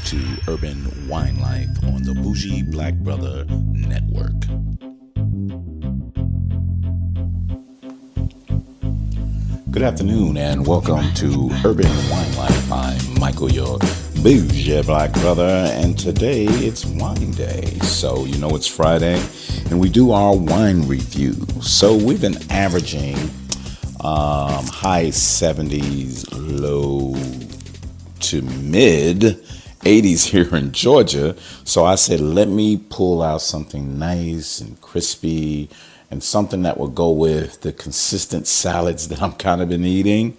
to Urban Wine Life on the Bougie Black Brother Network. Good afternoon and welcome to Urban Wine Life. I'm Michael, your Bougie Black Brother, and today it's wine day. So, you know, it's Friday and we do our wine review. So we've been averaging high 70s, low to mid 80s here in Georgia. So I said, let me pull out something nice and crispy and something that will go with the consistent salads that I'm kind of been eating.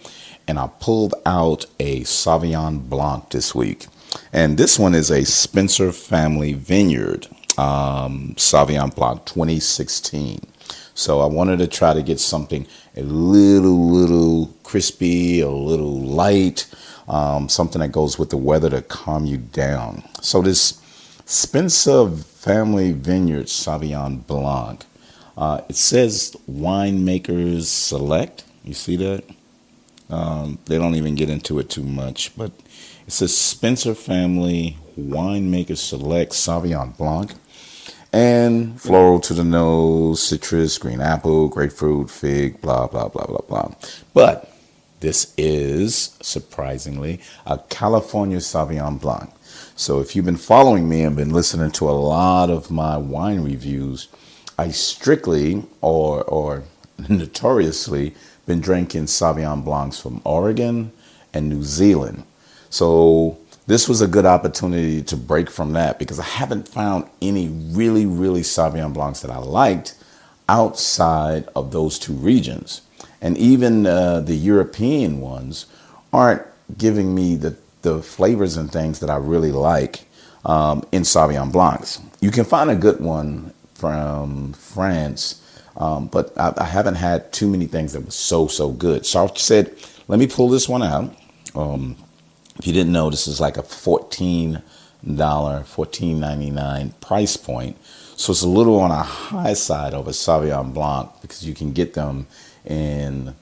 And I pulled out a Sauvignon Blanc this week. And this one is a Spencer Family Vineyard Sauvignon Blanc 2016. So I wanted to try to get something a little crispy, a little light, something that goes with the weather to calm you down. So this Spencer Family Vineyard Sauvignon Blanc, it says winemakers select. You see that? They don't even get into it too much, but it says Spencer Family Winemakers Select Sauvignon Blanc. And floral to the nose, citrus, green apple, grapefruit, fig, blah, blah, blah, blah, blah. But this is, surprisingly, a California Sauvignon Blanc. So if you've been following me and been listening to a lot of my wine reviews, I strictly or notoriously been drinking Sauvignon Blancs from Oregon and New Zealand. So this was a good opportunity to break from that because I haven't found any really Sauvignon Blancs that I liked outside of those two regions. And even the European ones aren't giving me the flavors and things that I really like in Sauvignon Blancs. You can find a good one from France, but I haven't had too many things that were so good. So I said, let me pull this one out. If you didn't know, this is like a $14.99 price point. So it's a little on a high side of a Sauvignon Blanc because you can get them in,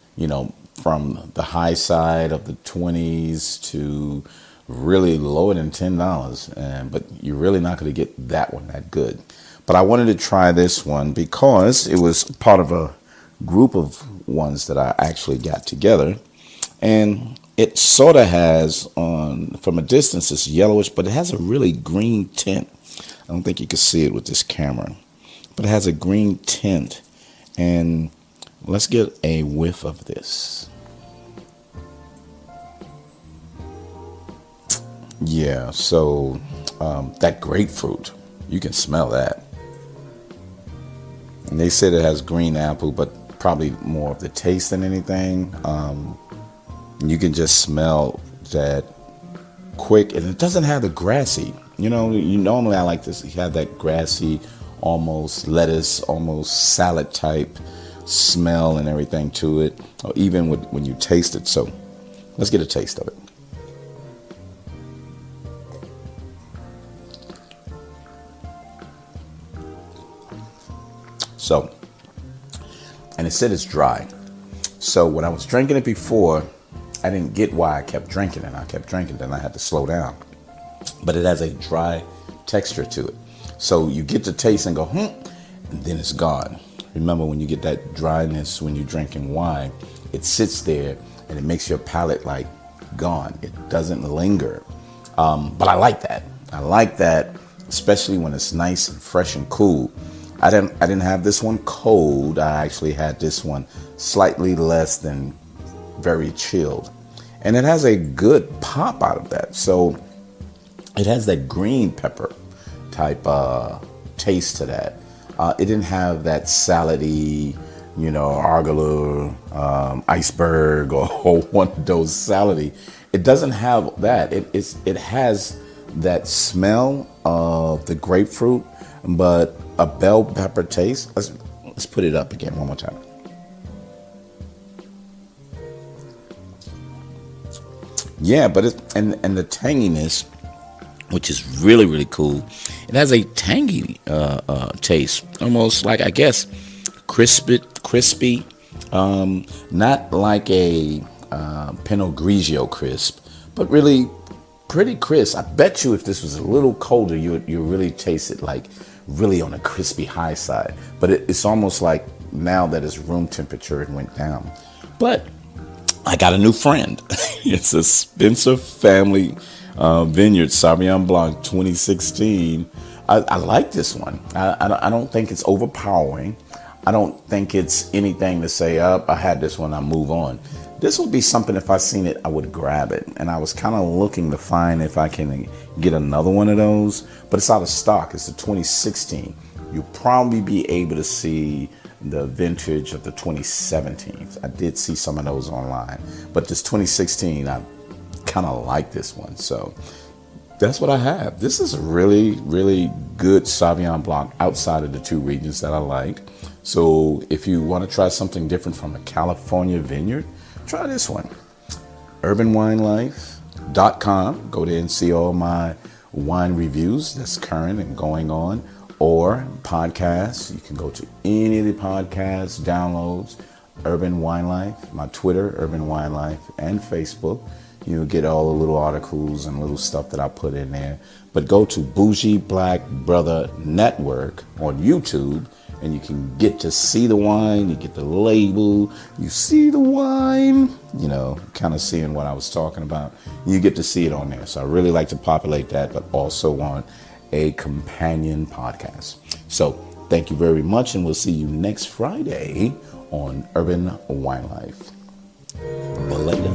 from the high side of the 20s to really lower than $10. But you're really not going to get that one that good. But I wanted to try this one because it was part of a group of ones that I actually got together. And it sort of has, from a distance, it's yellowish, but it has a really green tint. I don't think you can see it with this camera, but it has a green tint. And let's get a whiff of this. Yeah, so that grapefruit, you can smell that. And they said it has green apple, but probably more of the taste than anything. You can just smell that quick, and it doesn't have the grassy. Normally I like this. You have that grassy, almost lettuce, almost salad type smell and everything to it, or even when you taste it. So let's get a taste of it. So, and it said it's dry. So when I was drinking it before, I didn't get why I kept drinking it. I kept drinking it and I had to slow down. But it has a dry texture to it. So you get the taste and go, and then it's gone. Remember, when you get that dryness when you're drinking wine, it sits there and it makes your palate like gone. It doesn't linger. But I like that. I like that, especially when it's nice and fresh and cool. I didn't have this one cold. I actually had this one slightly less than very chilled. And it has a good pop out of that. So it has that green pepper type taste to that. It didn't have that salady, arugula, iceberg, or one of those salady. It doesn't have that. It has that smell of the grapefruit, but a bell pepper taste. Let's put it up again one more time. Yeah, but and the tanginess, which is really cool. It has a tangy taste, almost like, I guess, crispy. Not like a Pinot Grigio crisp, but really pretty crisp. I bet you if this was a little colder, you really taste it like really on a crispy high side. But it's almost like now that it's room temperature, it went down. But I got a new friend. It's a Spencer Family Vineyard Sauvignon Blanc 2016. I like this one. I don't think it's overpowering. I don't think it's anything to say, I had this one, I move on. This would be something, if I seen it, I would grab it. And I was kind of looking to find if I can get another one of those, but it's out of stock. It's the 2016. You'll probably be able to see the vintage of the 2017. I did see some of those online, but this 2016, I kind of like this one. So that's what I have. This is a really, really good Sauvignon Blanc outside of the two regions that I like. So if you want to try something different from a California vineyard, try this one. urbanwinelife.com. Go there and see all my wine reviews that's current and going on, or podcasts. You can go to any of the podcasts, downloads, Urban Wine Life, my Twitter, Urban Wine Life, and Facebook. You'll get all the little articles and little stuff that I put in there. But go to Bougie Black Brother Network on YouTube, and you can get to see the wine, you get the label, you see the wine, kind of seeing what I was talking about. You get to see it on there. So I really like to populate that, but also want a companion podcast. So thank you very much, and we'll see you next Friday on Urban Wine Life. Bye.